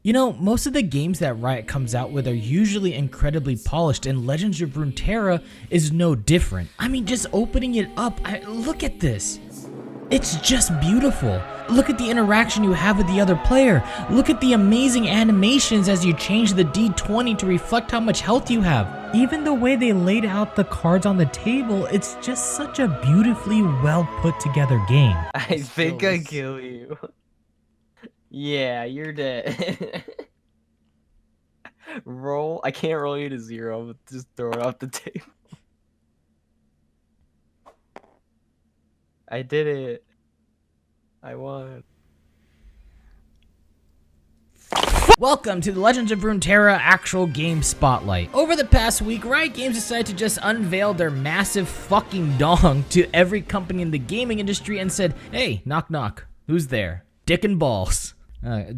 You know, most of the games that Riot comes out with are usually incredibly polished, and Legends of Runeterra is no different. I mean, just opening it up, look at this. It's just beautiful. Look at the interaction you have with the other player. Look at the amazing animations as you change the D20 to reflect how much health you have. Even the way they laid out the cards on the table, it's just such a beautifully well put together game. I think I kill you. Yeah, you're dead. Roll. I can't roll you to 0, but just throw it off the table. I did it. I won. Welcome to the Legends of Runeterra actual game spotlight. Over the past week, Riot Games decided to just unveil their massive fucking dong to every company in the gaming industry and said, hey, knock knock, who's there? Dick and balls.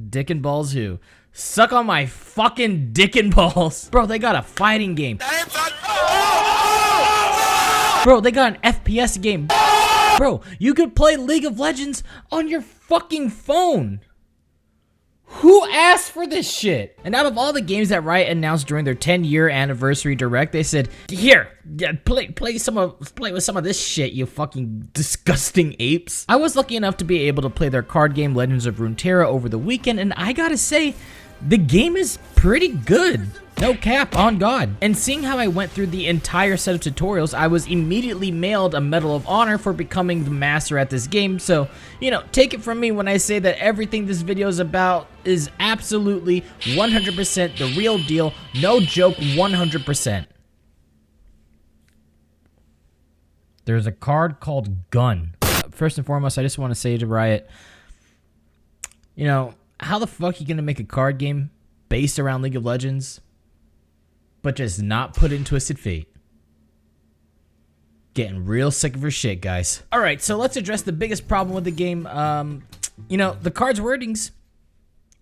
Dick and balls who? Suck on my fucking dick and balls. Bro, they got a fighting game. Bro, they got an FPS game. Bro, you could play League of Legends on your fucking phone. Who asked for this shit? And out of all the games that Riot announced during their 10-year anniversary direct, they said, here, play with some of this shit, you fucking disgusting apes. I was lucky enough to be able to play their card game Legends of Runeterra over the weekend, and I gotta say, the game is pretty good. No cap, on God. And seeing how I went through the entire set of tutorials, I was immediately mailed a Medal of Honor for becoming the master at this game. So, you know, take it from me when I say that everything this video is about is absolutely 100% the real deal. No joke, 100%. There's a card called Gun. First and foremost, I just want to say to Riot, you know, how the fuck are you gonna make a card game based around League of Legends, but just not put in Twisted Fate? Getting real sick of her shit, guys. Alright, so let's address the biggest problem with the game. You know, the cards' wordings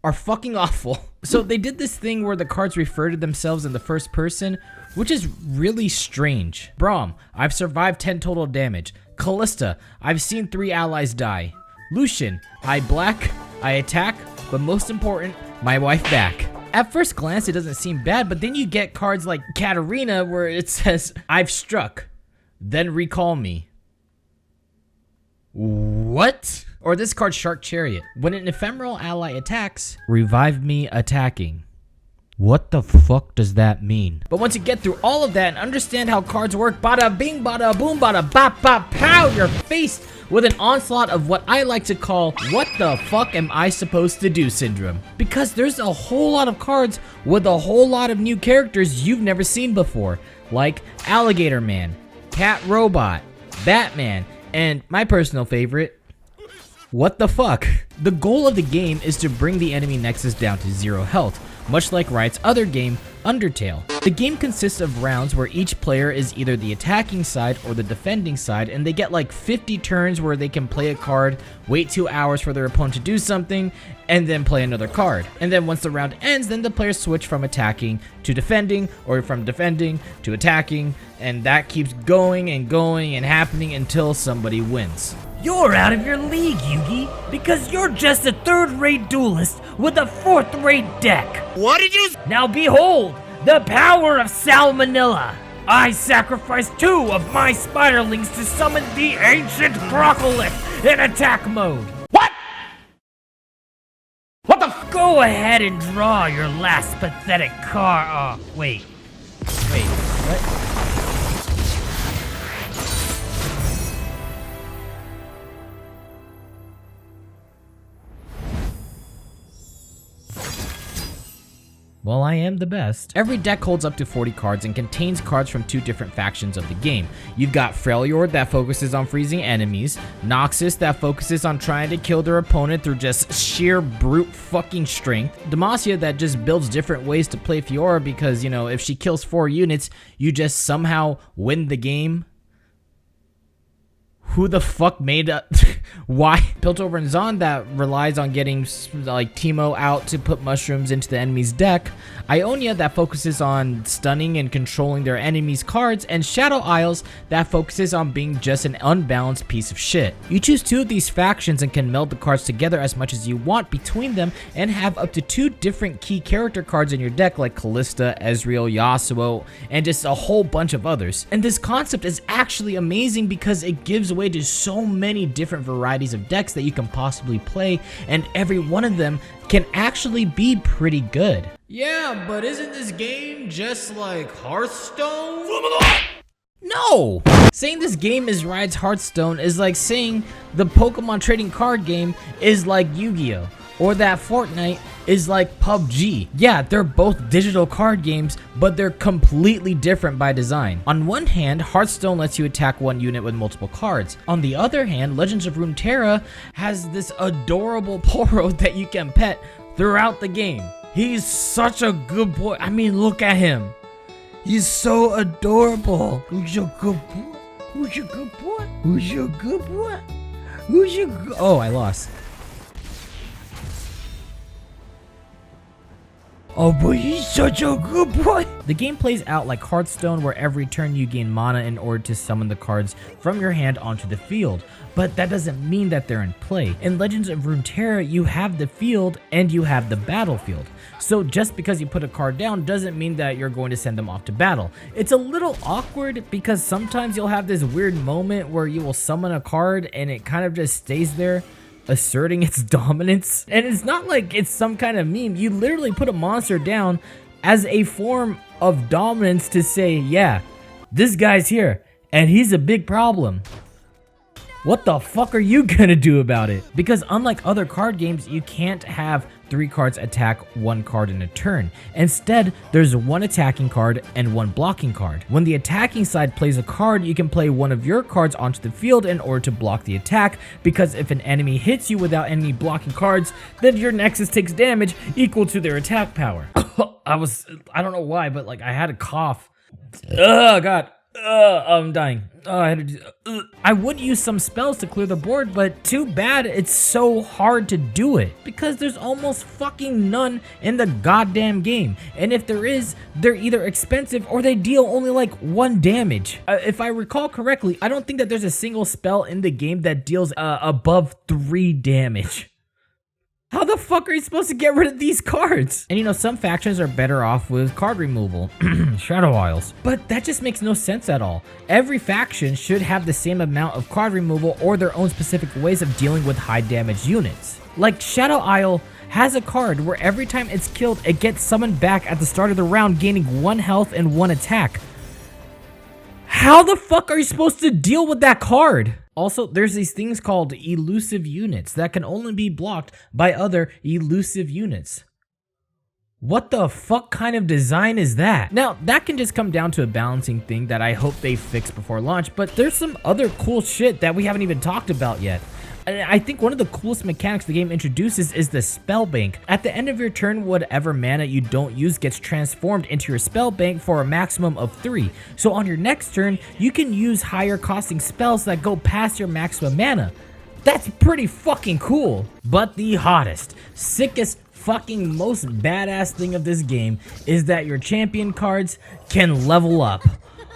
are fucking awful. So they did this thing where the cards refer to themselves in the first person, which is really strange. Braum, I've survived 10 total damage. Callista, I've seen 3 allies die. Lucian, I black, I attack, but most important, my wife back. At first glance, it doesn't seem bad, but then you get cards like Katarina where it says, I've struck, then recall me. What? Or this card, Shark Chariot. When an ephemeral ally attacks, revive me attacking. What the fuck does that mean? But once you get through all of that and understand how cards work, bada bing, bada boom, bada bop, bop, pow, you're faced with an onslaught of what I like to call, what the fuck am I supposed to do syndrome? Because there's a whole lot of cards with a whole lot of new characters you've never seen before, like Alligator Man, Cat Robot, Batman, and my personal favorite, what the fuck? The goal of the game is to bring the enemy nexus down to 0 health, much like Riot's other game, Undertale. The game consists of rounds where each player is either the attacking side or the defending side, and they get like 50 turns where they can play a card, wait 2 hours for their opponent to do something, and then play another card. And then once the round ends, then the players switch from attacking to defending, or from defending to attacking, and that keeps going and happening until somebody wins. You're out of your league, Yugi, because you're just a third-rate duelist with a fourth-rate deck. What did you? Now behold, the power of Salmonella. I sacrificed 2 of my spiderlings to summon the ancient Crocolith in attack mode. What? What the f? Go ahead and draw your last pathetic card. Oh, wait, what? Well, I am the best. Every deck holds up to 40 cards and contains cards from 2 different factions of the game. You've got Freljord that focuses on freezing enemies, Noxus that focuses on trying to kill their opponent through just sheer brute fucking strength, Demacia that just builds different ways to play Fiora because, you know, if she kills 4 units, you just somehow win the game. who the fuck made a why Piltover and Zon that relies on getting like Teemo out to put mushrooms into the enemy's deck, Ionia that focuses on stunning and controlling their enemies' cards, and Shadow Isles that focuses on being just an unbalanced piece of shit. You choose 2 of these factions and can meld the cards together as much as you want between them and have up to 2 different key character cards in your deck like Callista, Ezreal, Yasuo, and just a whole bunch of others. And this concept is actually amazing because it gives way to so many different varieties of decks that you can possibly play, and every one of them can actually be pretty good. Yeah, but isn't this game just like Hearthstone? No! Saying this game is rides Hearthstone is like saying the Pokemon trading card game is like Yu-Gi-Oh! Or that Fortnite is like PUBG. Yeah, they're both digital card games, but they're completely different by design. On one hand, Hearthstone lets you attack one unit with multiple cards. On the other hand, Legends of Runeterra has this adorable Poro that you can pet throughout the game. He's such a good boy. I mean, look at him. He's so adorable. Who's your good boy? Who's your good boy? Who's your good boy? Who's your good... Oh, I lost. Oh boy, he's such a good boy. The game plays out like Hearthstone, where every turn you gain mana in order to summon the cards from your hand onto the field. But that doesn't mean that they're in play. In Legends of Runeterra, you have the field and you have the battlefield. So just because you put a card down doesn't mean that you're going to send them off to battle. It's a little awkward because sometimes you'll have this weird moment where you will summon a card and it kind of just stays there, asserting its dominance. And it's not like it's some kind of meme. You literally put a monster down as a form of dominance to say, yeah, this guy's here and he's a big problem. What the fuck are you gonna do about it? Because unlike other card games, you can't have 3 cards attack 1 card in a turn. Instead, there's 1 attacking card and 1 blocking card. When the attacking side plays a card, you can play one of your cards onto the field in order to block the attack, because if an enemy hits you without any blocking cards, then your Nexus takes damage equal to their attack power. I don't know why, but like I had a cough. Oh god. I'm dying. I would use some spells to clear the board, but too bad it's so hard to do it because there's almost fucking none in the goddamn game. And if there is, they're either expensive or they deal only like 1 damage. If I recall correctly, I don't think that there's a single spell in the game that deals above 3 damage. How the fuck are you supposed to get rid of these cards? And you know, some factions are better off with card removal. Shadow Isles. But that just makes no sense at all. Every faction should have the same amount of card removal or their own specific ways of dealing with high damage units. Like Shadow Isle has a card where every time it's killed, it gets summoned back at the start of the round, gaining 1 health and 1 attack. How the fuck are you supposed to deal with that card? Also, there's these things called elusive units that can only be blocked by other elusive units. What the fuck kind of design is that? Now, that can just come down to a balancing thing that I hope they fix before launch, but there's some other cool shit that we haven't even talked about yet. I think one of the coolest mechanics the game introduces is the spell bank. At the end of your turn, whatever mana you don't use gets transformed into your spell bank for a maximum of 3. So on your next turn, you can use higher costing spells that go past your maximum mana. That's pretty fucking cool. But the hottest, sickest, fucking most badass thing of this game is that your champion cards can level up.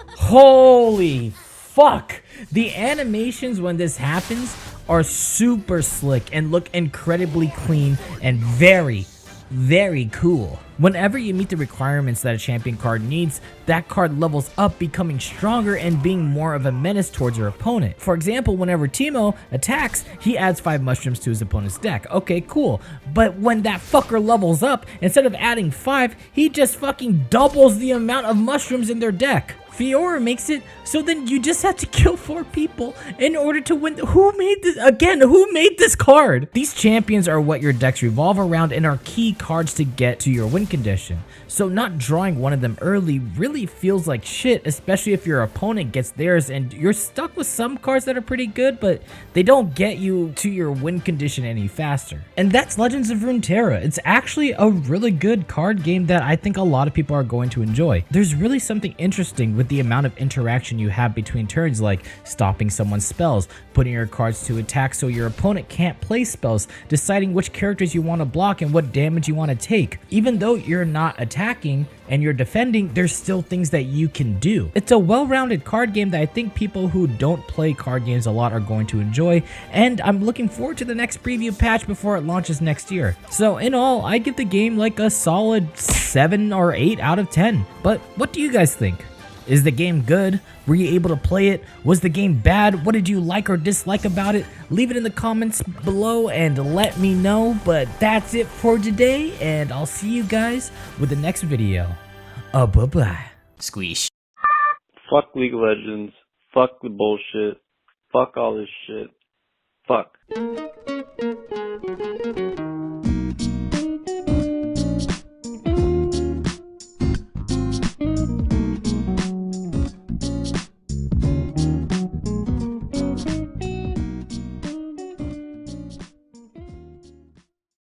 Holy fuck! The animations when this happens are super slick and look incredibly clean and very, very cool. Whenever you meet the requirements that a champion card needs, that card levels up, becoming stronger and being more of a menace towards your opponent. For example, whenever Teemo attacks, he adds 5 mushrooms to his opponent's deck. Okay, cool. But when that fucker levels up, instead of adding 5, he just fucking doubles the amount of mushrooms in their deck. Fiora makes it so then you just have to kill 4 people in order to win. Who made this? Again, who made this card? These champions are what your decks revolve around and are key cards to get to your win condition. So not drawing one of them early really feels like shit, especially if your opponent gets theirs and you're stuck with some cards that are pretty good, but they don't get you to your win condition any faster. And that's Legends of Runeterra. It's actually a really good card game that I think a lot of people are going to enjoy. There's really something interesting with with the amount of interaction you have between turns, like stopping someone's spells, putting your cards to attack so your opponent can't play spells, deciding which characters you want to block and what damage you want to take. Even though you're not attacking and you're defending, there's still things that you can do. It's a well-rounded card game that I think people who don't play card games a lot are going to enjoy, and I'm looking forward to the next preview patch before it launches next year. So in all, I give the game like a solid 7 or 8 out of 10. But what do you guys think? Is the game good? Were you able to play it? Was the game bad? What did you like or dislike about it? Leave it in the comments below and let me know. But that's it for today, and I'll see you guys with the next video. Bye-bye. Squeeze. Fuck League of Legends. Fuck the bullshit. Fuck all this shit. Fuck.